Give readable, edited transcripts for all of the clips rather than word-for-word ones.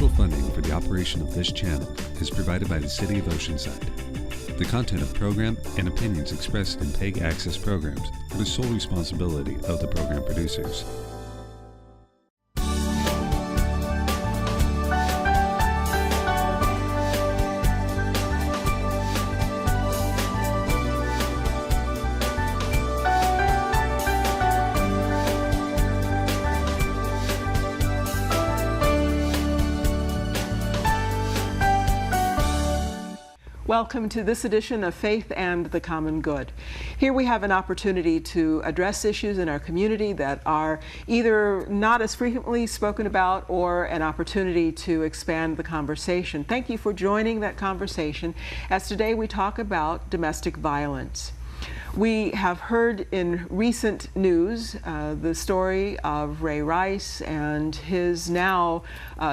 Special funding for the operation of this channel is provided by the City of Oceanside. The content of the program and opinions expressed in PEG Access programs are the sole responsibility of the program producers. Welcome to this edition of Faith and the Common Good. Here we have an opportunity to address issues in our community that are either not as frequently spoken about or an opportunity to expand the conversation. Thank you for joining that conversation as today we talk about domestic violence. We have heard in recent news the story of Ray Rice and his now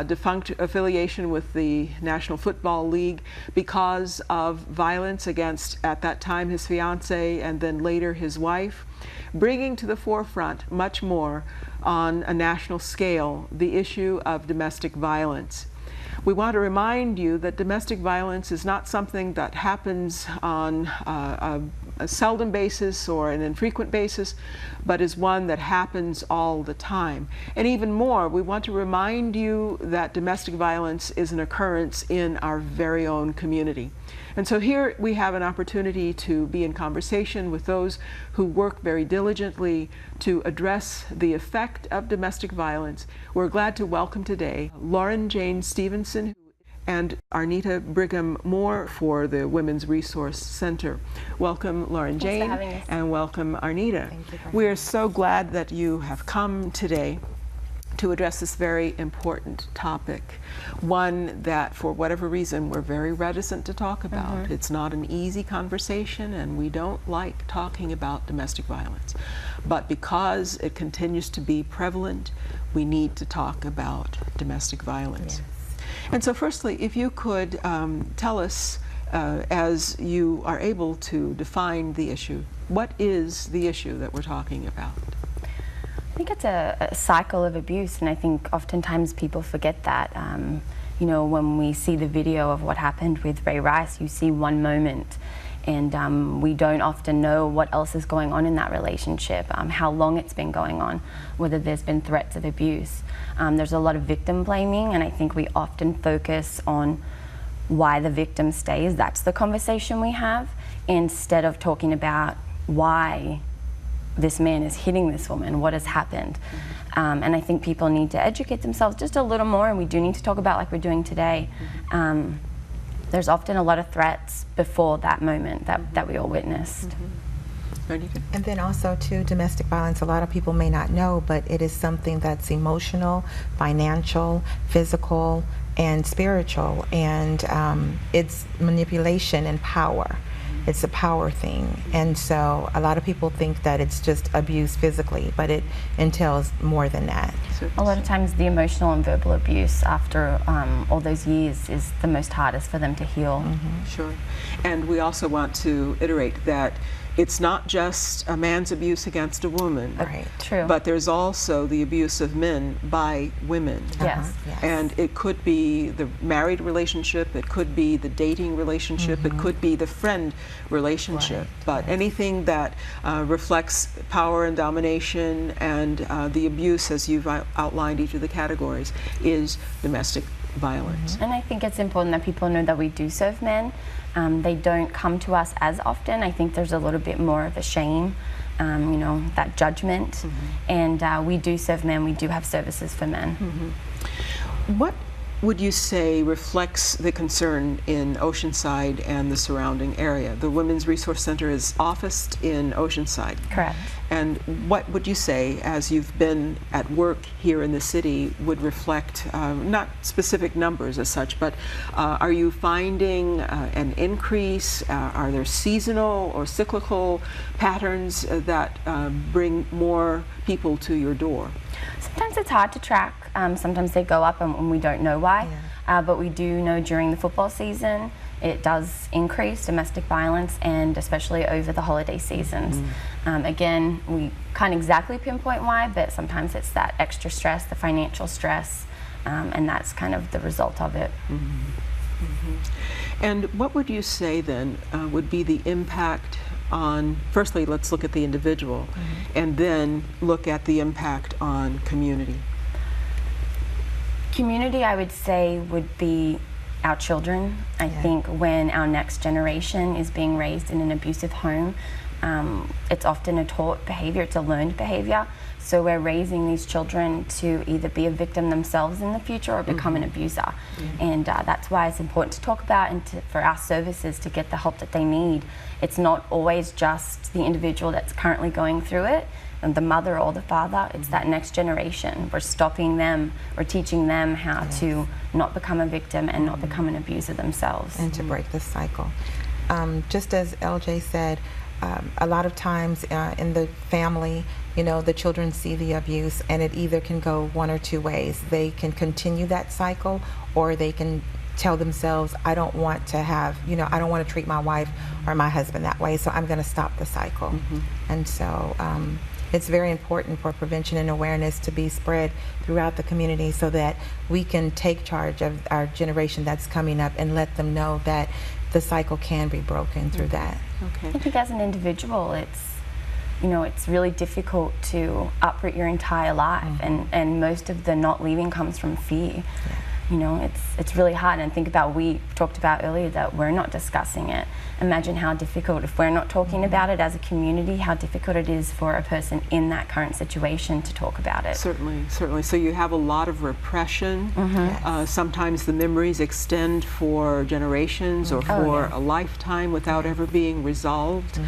defunct affiliation with the National Football League because of violence against, at that time, his fiancée and then later his wife, bringing to the forefront much more on a national scale the issue of domestic violence. We want to remind you that domestic violence is not something that happens on a seldom basis or an infrequent basis, but is one that happens all the time. And even more, we want to remind you that domestic violence is an occurrence in our very own community. And so here we have an opportunity to be in conversation with those who work very diligently to address the effect of domestic violence. We're glad to welcome today Lauren Jane Stevenson and Arnita Brigham Moore for the Women's Resource Center. Welcome, Lauren Jane, Thanks for having us. And welcome, Arnita. Thank you for We are so glad that you have come today to address this very important topic, one that for whatever reason we're very reticent to talk about. It's not an easy conversation and we don't like talking about domestic violence. But because it continues to be prevalent, we need to talk about domestic violence. Yes. And so firstly, if you could tell us, as you are able to define the issue, what is the issue that we're talking about? I think it's a cycle of abuse, and I think oftentimes people forget that. You know, when we see the video of what happened with Ray Rice, you see one moment, and we don't often know what else is going on in that relationship, how long it's been going on, whether there's been threats of abuse. There's a lot of victim blaming, and I think we often focus on why the victim stays. That's the conversation we have, instead of talking about why this man is hitting this woman, what has happened. And I think people need to educate themselves just a little more, and we do need to talk about, like we're doing today. There's often a lot of threats before that moment that we all witnessed. And then also too, domestic violence, a lot of people may not know, but it is something that's emotional, financial, physical, and spiritual, and it's manipulation and power. It's a power thing, and so a lot of people think that it's just abuse physically, but it entails more than that. A lot of times the emotional and verbal abuse after all those years is the most hardest for them to heal. Sure. And we also want to iterate that it's not just a man's abuse against a woman, Right. True. but there's also the abuse of men by women. Yes. Yes. And it could be the married relationship, it could be the dating relationship, it could be the friend relationship. Right. But anything that reflects power and domination and the abuse, as you've outlined each of the categories, is domestic violence. And I think it's important that people know that we do serve men. They don't come to us as often. I think there's a little bit more of a shame, you know, that judgment. And we do serve men. We do have services for men. What would you say reflects the concern in Oceanside and the surrounding area? The Women's Resource Center is officed in Oceanside. Correct. And what would you say, as you've been at work here in the city, would reflect, not specific numbers as such, but are you finding an increase? Are there seasonal or cyclical patterns that bring more people to your door? Sometimes it's hard to track. Sometimes they go up and we don't know why. But we do know during the football season it does increase domestic violence, and especially over the holiday seasons. Again, we can't exactly pinpoint why, but sometimes it's that extra stress, the financial stress, and that's kind of the result of it. And what would you say then would be the impact on, firstly, let's look at the individual, and then look at the impact on community? Community, I would say, would be our children. I think when our next generation is being raised in an abusive home, it's often a taught behavior, it's a learned behavior. So we're raising these children to either be a victim themselves in the future or become an abuser. And that's why it's important to talk about and for our services to get the help that they need. It's not always just the individual that's currently going through it, and the mother or the father, it's that next generation. We're stopping them, we're teaching them how to not become a victim and not become an abuser themselves. And to break the cycle. Just as LJ said, a lot of times in the family, you know, the children see the abuse and it either can go one or two ways. They can continue that cycle, or they can tell themselves, I don't want to have, you know, I don't want to treat my wife or my husband that way, so I'm going to stop the cycle. And so it's very important for prevention and awareness to be spread throughout the community so that we can take charge of our generation that's coming up and let them know that the cycle can be broken through that. Okay. I think as an individual, it's, you know, it's really difficult to uproot your entire life, and most of the not leaving comes from fear. You know, it's really hard. And think about, we talked about earlier that we're not discussing it. Imagine how difficult, if we're not talking about it as a community, how difficult it is for a person in that current situation to talk about it. Certainly, certainly. So you have a lot of repression. Sometimes the memories extend for generations or for a lifetime without ever being resolved.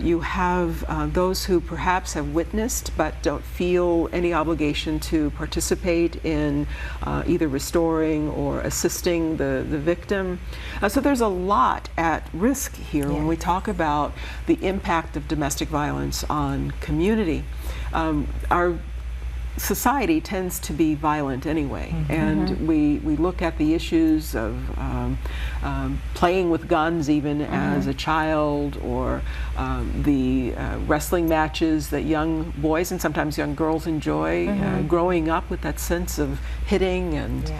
You have those who perhaps have witnessed but don't feel any obligation to participate in either restoring or assisting the victim. So there's a lot at risk here when we talk about the impact of domestic violence on community. Our society tends to be violent anyway, and we look at the issues of playing with guns even as a child, or the wrestling matches that young boys and sometimes young girls enjoy, growing up with that sense of hitting and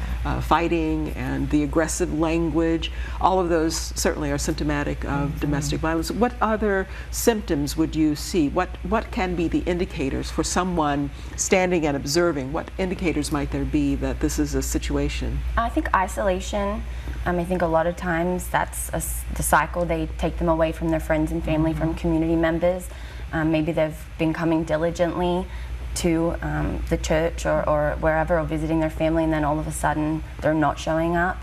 fighting and the aggressive language. All of those certainly are symptomatic of domestic violence. What other symptoms would you see? What can be the indicators for someone standing and observing? What indicators might there be that this is a situation? I think isolation. I think a lot of times that's the cycle. They take them away from their friends and family, from community members. Maybe they've been coming diligently to the church or wherever, or visiting their family, and then all of a sudden they're not showing up.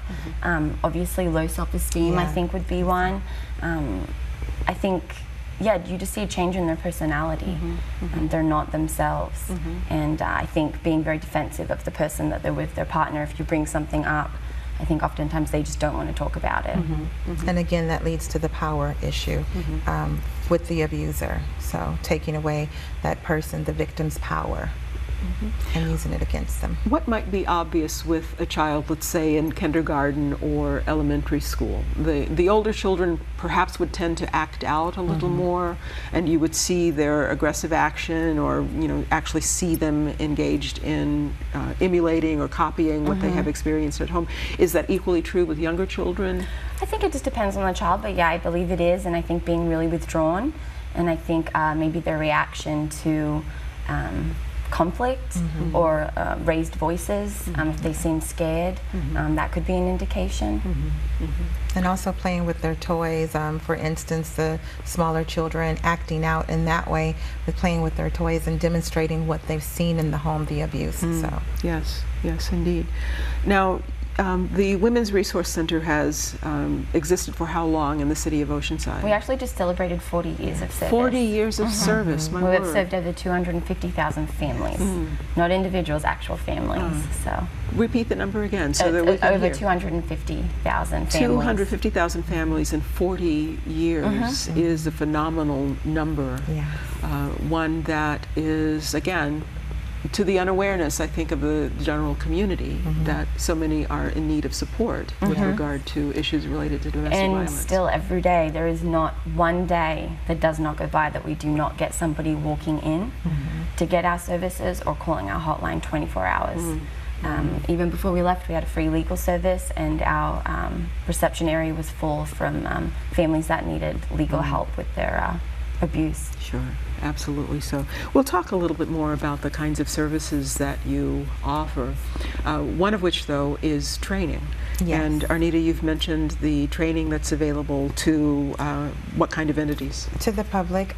Obviously low self-esteem, I think, would be one. I think, you just see a change in their personality. They're not themselves. And I think being very defensive of the person that they're with, their partner, if you bring something up, I think oftentimes they just don't want to talk about it. And again, that leads to the power issue with the abuser. So taking away that person, the victim's power, and using it against them. What might be obvious with a child, let's say in kindergarten or elementary school? The older children perhaps would tend to act out a little more, and you would see their aggressive action, or actually see them engaged in emulating or copying what they have experienced at home. Is that equally true with younger children? I think it just depends on the child, but I believe it is, and I think being really withdrawn, and I think maybe their reaction to conflict or raised voices, if they seem scared, that could be an indication. And also playing with their toys, for instance, the smaller children acting out in that way with playing with their toys and demonstrating what they've seen in the home, the abuse. So yes, indeed. Now, the Women's Resource Center has existed for how long in the city of Oceanside? We actually just celebrated 40 years of service. 40 years of service, my word. We've served over 250,000 families, not individuals, actual families. So repeat the number again so that we can over hear. 250,000 families. 250,000 families in 40 years is a phenomenal number. One that is, again, to the unawareness, I think, of the general community, that so many are in need of support with regard to issues related to domestic violence. And still every day, there is not one day that does not go by that we do not get somebody walking in to get our services or calling our hotline 24 hours. Even before we left, we had a free legal service, and our reception area was full from families that needed legal help with their abuse. Sure, absolutely. So we'll talk a little bit more about the kinds of services that you offer, one of which, though, is training. Yes. And Arnita, you've mentioned the training that's available to what kind of entities? To the public,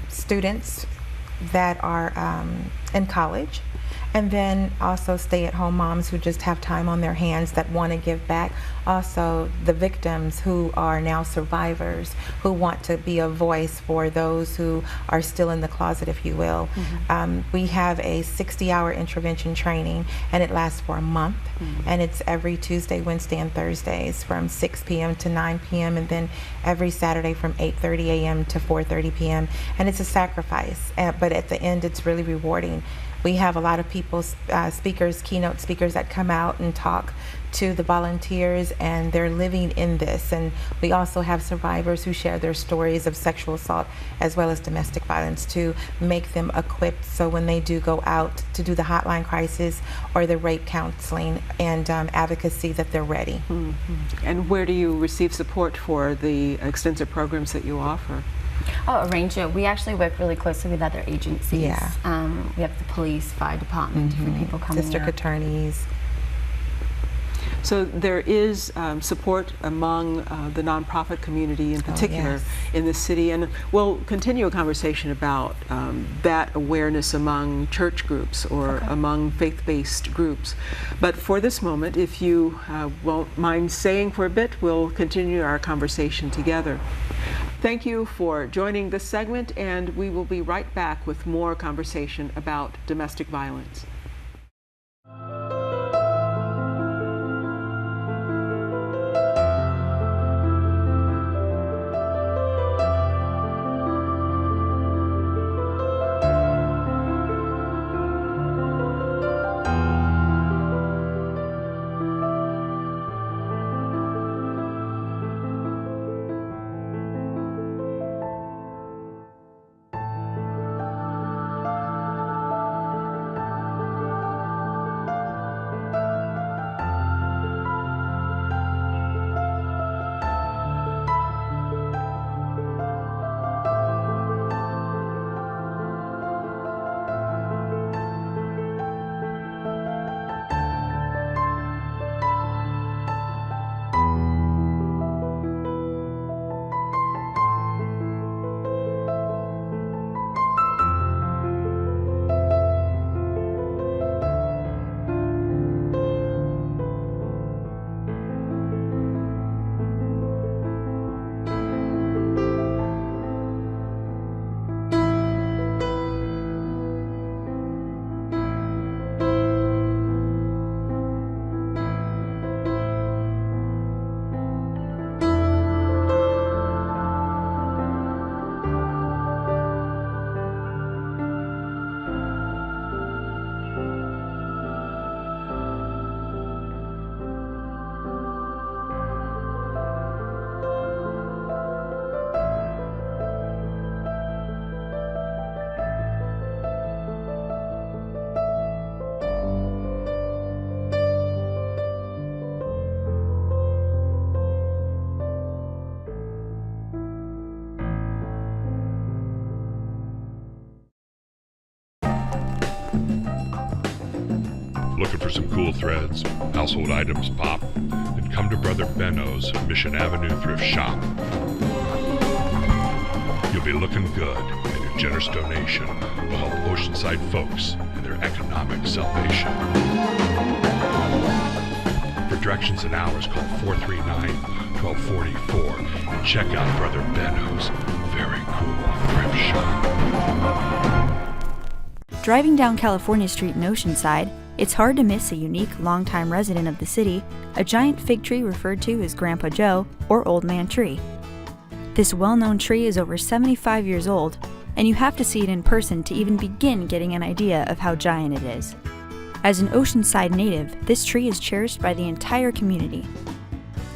students that are in college, and then also stay-at-home moms who just have time on their hands that want to give back. Also, the victims who are now survivors, who want to be a voice for those who are still in the closet, if you will. We have a 60-hour intervention training, and it lasts for a month. And it's every Tuesday, Wednesday, and Thursdays from 6 p.m. to 9 p.m. and then every Saturday from 8:30 a.m. to 4:30 p.m. And it's a sacrifice, but at the end, it's really rewarding. We have a lot of people, speakers, keynote speakers that come out and talk to the volunteers, and they're living in this. And we also have survivors who share their stories of sexual assault as well as domestic violence to make them equipped so when they do go out to do the hotline crisis or the rape counseling and advocacy, that they're ready. And where do you receive support for the extensive programs that you offer? Oh, a range of. We actually work really closely with other agencies. Yeah. We have the police, fire department, different people coming District attorneys. So there is support among the nonprofit community in particular yes. in the city, and we'll continue a conversation about that awareness among church groups or among faith-based groups. But for this moment, if you won't mind staying for a bit, we'll continue our conversation together. Thank you for joining this segment, and we will be right back with more conversation about domestic violence. Looking for some cool threads, household items pop? Then come to Brother Benno's Mission Avenue Thrift Shop. You'll be looking good, and your generous donation will help Oceanside folks in their economic salvation. For directions and hours, call 439-1244 and check out Brother Benno's very cool thrift shop. Driving down California Street in Oceanside, it's hard to miss a unique longtime resident of the city, a giant fig tree referred to as Grandpa Joe or Old Man Tree. This well-known tree is over 75 years old, and you have to see it in person to even begin getting an idea of how giant it is. As an Oceanside native, this tree is cherished by the entire community.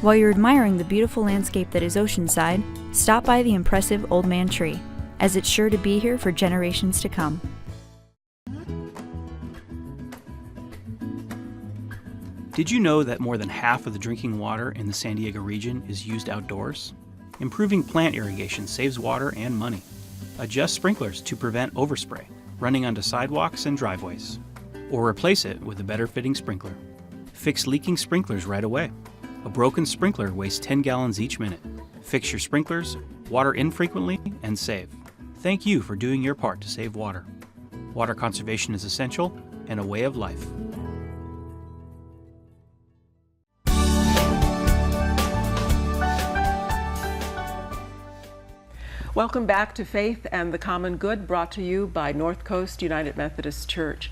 While you're admiring the beautiful landscape that is Oceanside, stop by the impressive Old Man Tree, as it's sure to be here for generations to come. Did you know that more than half of the drinking water in the San Diego region is used outdoors? Improving plant irrigation saves water and money. Adjust sprinklers to prevent overspray, running onto sidewalks and driveways. Or replace it with a better fitting sprinkler. Fix leaking sprinklers right away. A broken sprinkler wastes 10 gallons each minute. Fix your sprinklers, water infrequently, and save. Thank you for doing your part to save water. Water conservation is essential and a way of life. Welcome back to Faith and the Common Good, brought to you by North Coast United Methodist Church.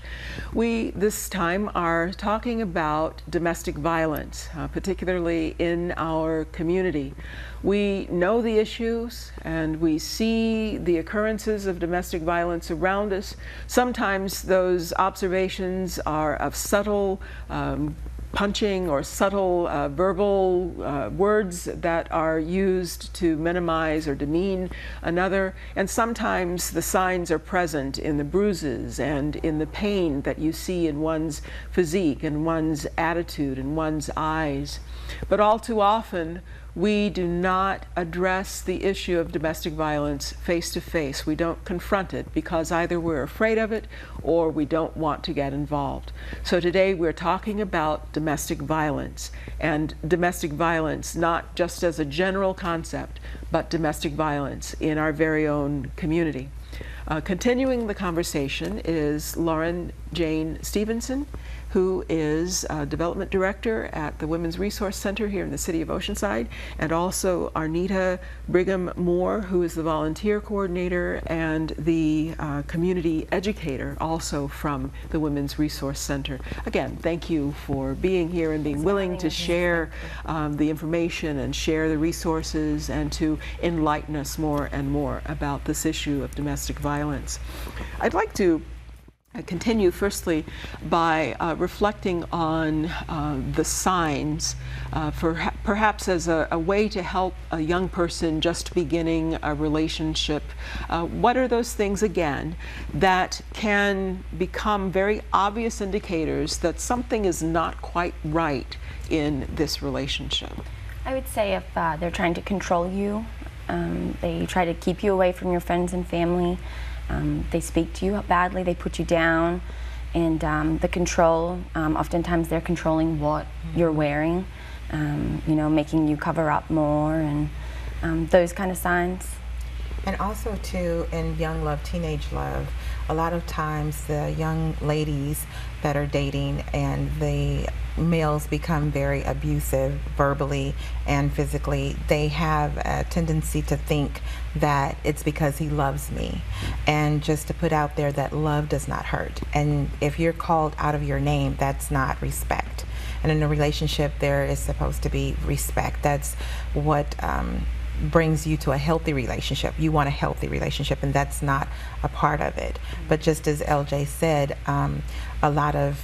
We, this time, are talking about domestic violence, particularly in our community. We know the issues and we see the occurrences of domestic violence around us. Sometimes those observations are of subtle punching or subtle verbal words that are used to minimize or demean another, and sometimes the signs are present in the bruises and in the pain that you see in one's physique and one's attitude and one's eyes. But all too often we do not address the issue of domestic violence face to face. We don't confront it because either we're afraid of it or we don't want to get involved. So today we're talking about domestic violence, and domestic violence not just as a general concept, but domestic violence in our very own community. Continuing the conversation is Lauren Jane Stevenson, who is Development Director at the Women's Resource Center here in the city of Oceanside, and also Arnita Brigham Moore, who is the Volunteer Coordinator and the Community Educator, also from the Women's Resource Center. Again, thank you for being here and being willing to share the information and share the resources and to enlighten us more and more about this issue of domestic violence. I'd like to continue firstly by reflecting on the signs, perhaps as a way to help a young person just beginning a relationship. What are those things, again, that can become very obvious indicators that something is not quite right in this relationship? I would say if they're trying to control you, they try to keep you away from your friends and family, they speak to you badly, they put you down, and the control, oftentimes they're controlling what you're wearing, you know, making you cover up more, and those kind of signs. And also too, in young love, teenage love, a lot of times the young ladies that are dating and the males become very abusive verbally and physically, they have a tendency to think that it's because he loves me. And just to put out there that love does not hurt. And if you're called out of your name, that's not respect. And in a relationship, there is supposed to be respect. That's what brings you to a healthy relationship. You want a healthy relationship, and that's not a part of it. But just as LJ said, a lot of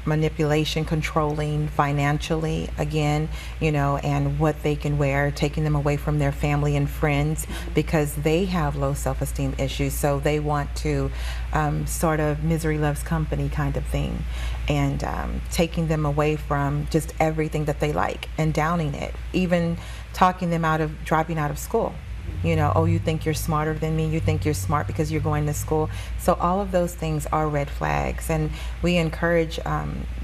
manipulation, controlling financially, again, you know, and what they can wear, taking them away from their family and friends because they have low self-esteem issues, so they want to sort of misery loves company kind of thing, and taking them away from just everything that they like and downing it, even talking them out of dropping out of school. You know, oh, you think you're smarter than me, you think you're smart because you're going to school. So all of those things are red flags, and we encourage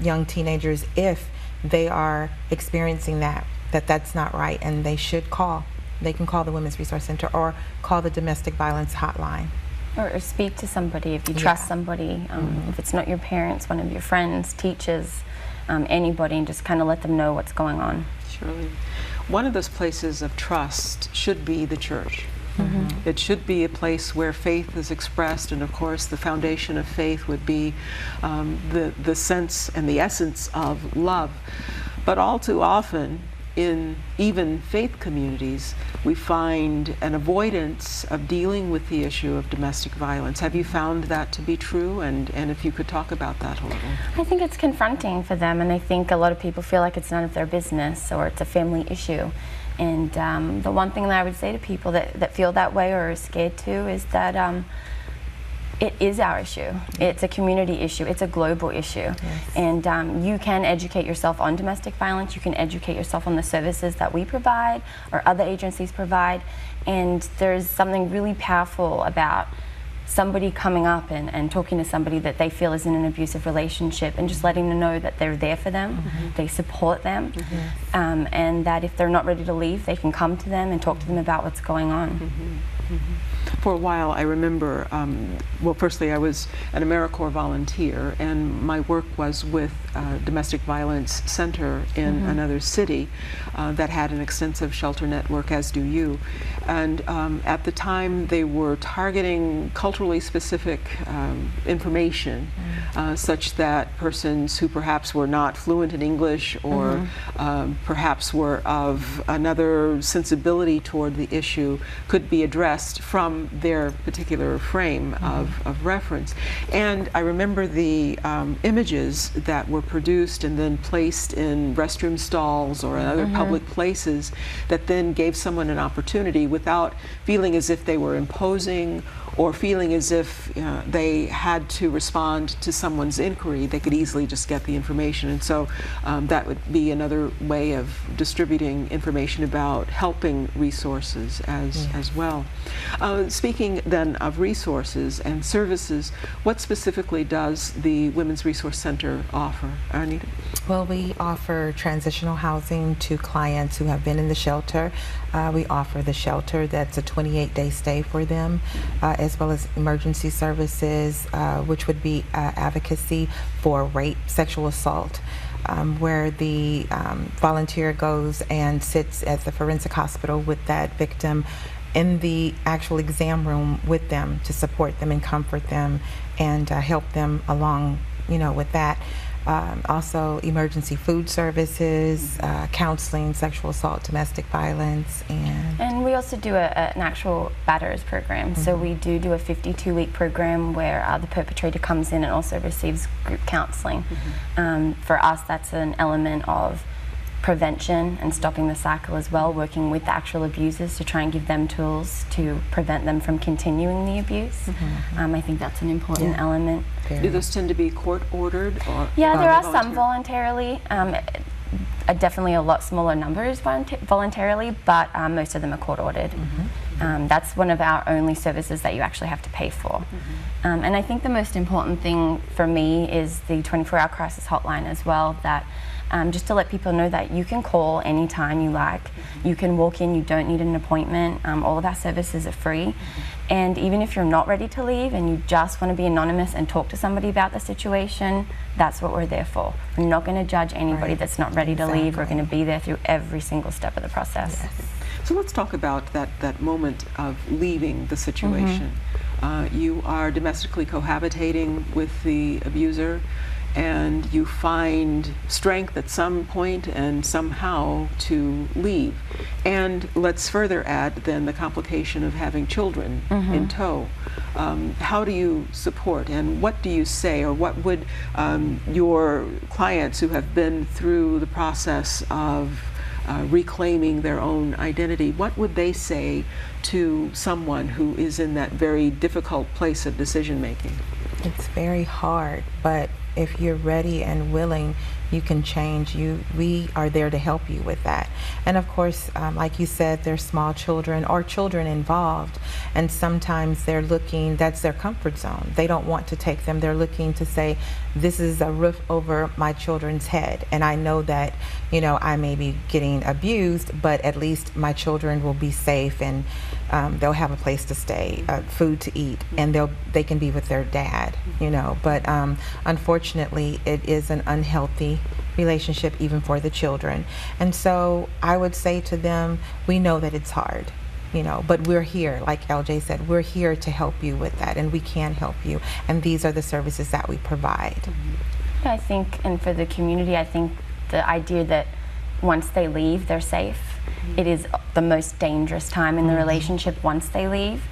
young teenagers, if they are experiencing that's not right, and they should call. They can call the Women's Resource Center or call the domestic violence hotline. Or speak to somebody if you trust somebody. If it's not your parents, one of your friends, teachers, anybody, and just kind of let them know what's going on. Surely. One of those places of trust should be the church. It should be a place where faith is expressed, and of course the foundation of faith would be the sense and the essence of love. But all too often, in even faith communities, we find an avoidance of dealing with the issue of domestic violence. Have you found that to be true? And if you could talk about that a little. I think it's confronting for them, and I think a lot of people feel like it's none of their business or it's a family issue. And the one thing that I would say to people that feel that way or are scared to is that It is our issue. It's a community issue. It's a global issue. Yes. And you can educate yourself on domestic violence. You can educate yourself on the services that we provide or other agencies provide. And there's something really powerful about somebody coming up and talking to somebody that they feel is in an abusive relationship and just letting them know that they're there for them, they support them, and that if they're not ready to leave, they can come to them and talk to them about what's going on. For a while, I remember, well, firstly, I was an AmeriCorps volunteer, and my work was with a domestic violence center in another city that had an extensive shelter network, as do you. And at the time, they were targeting culturally specific information, such that persons who perhaps were not fluent in English or perhaps were of another sensibility toward the issue could be addressed from their particular frame of reference. And I remember the images that were produced and then placed in restroom stalls or in other public places that then gave someone an opportunity without feeling as if they were imposing or feeling as if they had to respond to someone's inquiry. They could easily just get the information. And so that would be another way of distributing information about helping resources as well. Speaking then of resources and services, what specifically does the Women's Resource Center offer? Anita? Well, we offer transitional housing to clients who have been in the shelter. We offer the shelter that's a 28-day stay for them, as well as emergency services, which would be advocacy for rape, sexual assault, where the volunteer goes and sits at the forensic hospital with that victim in the actual exam room with them to support them and comfort them and help them along, with that. Also emergency food services, counseling, sexual assault, domestic violence, and we also do an actual batterers program. So we do a 52-week program where the perpetrator comes in and also receives group counseling. For us, that's an element of prevention and stopping the cycle as well, working with the actual abusers to try and give them tools to prevent them from continuing the abuse. I think that's an important element. Do those tend to be court-ordered? Yeah, there are some voluntarily. Definitely a lot smaller numbers voluntarily, but most of them are court-ordered. That's one of our only services that you actually have to pay for. And I think the most important thing for me is the 24-hour crisis hotline as well, that just to let people know that you can call anytime you like. You can walk in, you don't need an appointment. All of our services are free. And even if you're not ready to leave and you just want to be anonymous and talk to somebody about the situation, that's what we're there for. We're not going to judge anybody that's not ready to leave. We're going to be there through every single step of the process. So let's talk about that moment of leaving the situation. You are domestically cohabitating with the abuser, and you find strength at some point and somehow to leave. And let's further add then the complication of having children in tow. How do you support, and what do you say, or what would your clients who have been through the process of reclaiming their own identity, what would they say to someone who is in that very difficult place of decision making? It's very hard, but if you're ready and willing, you can change. We are there to help you with that. And of course, like you said, there's small children or children involved, and sometimes they're looking, that's their comfort zone. They don't want to take them. They're looking to say, this is a roof over my children's head, and I know that, I may be getting abused, but at least my children will be safe, and they'll have a place to stay, food to eat, and they can be with their dad, But unfortunately, it is an unhealthy relationship even for the children. And so I would say to them, we know that it's hard, but we're here, like LJ said, we're here to help you with that, and we can help you. And these are the services that we provide. I think, and for the community, I think the idea that once they leave, they're safe. It is the most dangerous time in the relationship once they leave.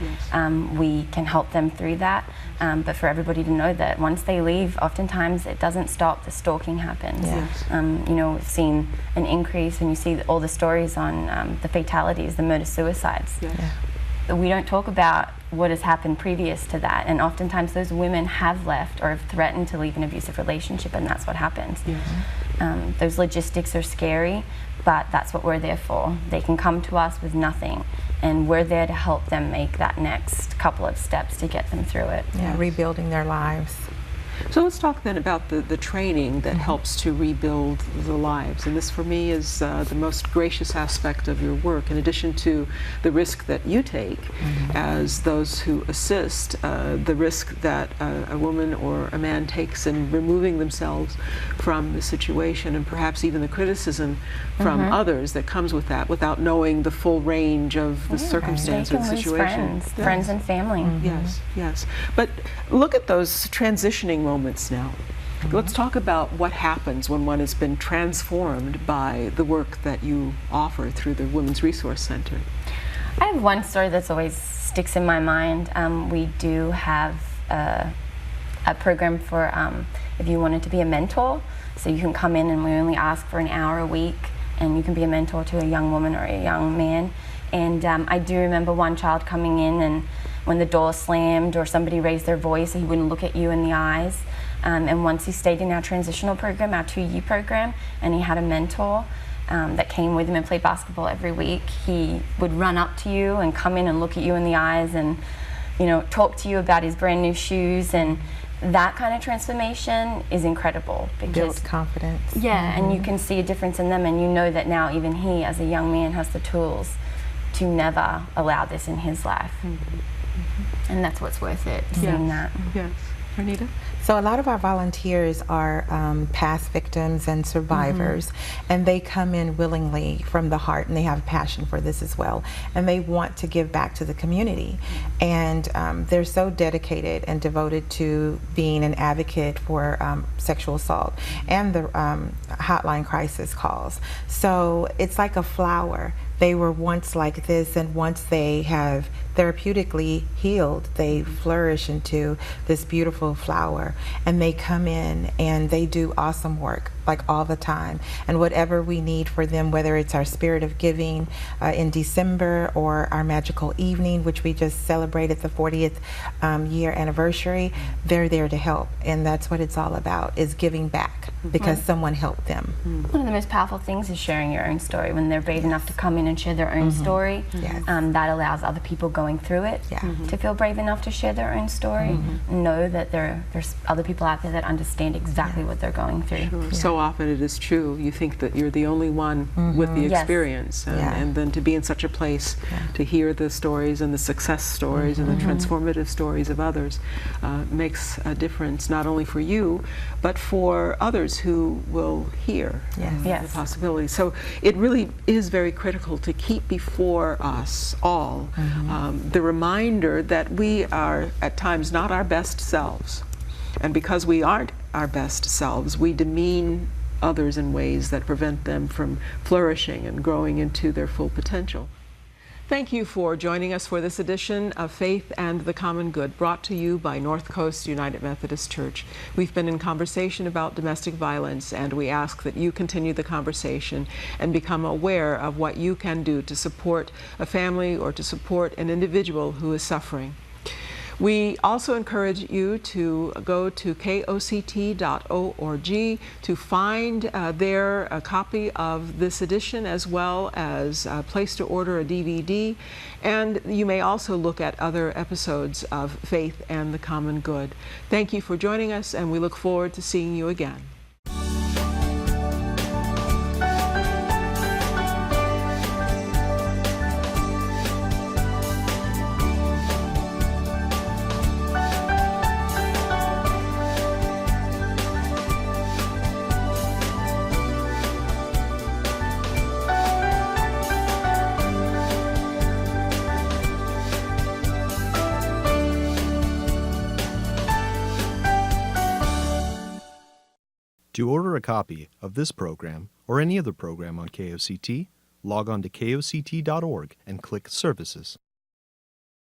We can help them through that, but for everybody to know that once they leave, oftentimes it doesn't stop, the stalking happens. We've seen an increase when you see all the stories on the fatalities, the murder-suicides. we don't talk about what has happened previous to that, and oftentimes those women have left or have threatened to leave an abusive relationship, and that's what happens. Those logistics are scary, but that's what we're there for. They can come to us with nothing, and we're there to help them make that next couple of steps to get them through it. Yeah, rebuilding their lives. So let's talk then about the training that helps to rebuild the lives. And this, for me, is the most gracious aspect of your work, in addition to the risk that you take as those who assist, the risk that a woman or a man takes in removing themselves from the situation, and perhaps even the criticism from others that comes with that, without knowing the full range of the circumstance or the situation. Friends and family. Yes, yes. But look at those transitioning moments now. Let's talk about what happens when one has been transformed by the work that you offer through the Women's Resource Center. I have one story that's always sticks in my mind. We do have a program for if you wanted to be a mentor. So you can come in, and we only ask for an hour a week, and you can be a mentor to a young woman or a young man. And I do remember one child coming in, and when the door slammed or somebody raised their voice, he wouldn't look at you in the eyes. And once he stayed in our transitional program, our 2-year program, and he had a mentor that came with him and played basketball every week, he would run up to you and come in and look at you in the eyes and, you know, talk to you about his brand new shoes. And that kind of transformation is incredible, because Builds confidence. Yeah, and you can see a difference in them, and you know that now even he, as a young man, has the tools to never allow this in his life. And that's what's worth it, seeing that. Yes. Renita? So a lot of our volunteers are past victims and survivors, and they come in willingly from the heart, and they have a passion for this as well, and they want to give back to the community. And they're so dedicated and devoted to being an advocate for sexual assault and the hotline crisis calls. So it's like a flower. They were once like this, and once they have therapeutically healed, they flourish into this beautiful flower, and they come in and they do awesome work, like all the time. And whatever we need for them, whether it's our Spirit of Giving in December, or our Magical Evening, which we just celebrated the 40th year anniversary, they're there to help. And that's what it's all about, is giving back because someone helped them. One of the most powerful things is sharing your own story. When they're brave enough to come in and share their own story, that allows other people going through it to feel brave enough to share their own story, and know that there's other people out there that understand exactly what they're going through. Sure. So often it is true. You think that you're the only one with the experience, and then to be in such a place to hear the stories and the success stories and the transformative stories of others makes a difference, not only for you, but for others who will hear the possibility. So it really is very critical to keep before us all the reminder that we are at times not our best selves. And because we aren't our best selves, we demean others in ways that prevent them from flourishing and growing into their full potential. Thank you for joining us for this edition of Faith and the Common Good, brought to you by North Coast United Methodist Church. We've been in conversation about domestic violence, and we ask that you continue the conversation and become aware of what you can do to support a family or to support an individual who is suffering. We also encourage you to go to koct.org to find there a copy of this edition, as well as a place to order a DVD. And you may also look at other episodes of Faith and the Common Good. Thank you for joining us, and we look forward to seeing you again. To order a copy of this program or any other program on KOCT, log on to koct.org and click Services.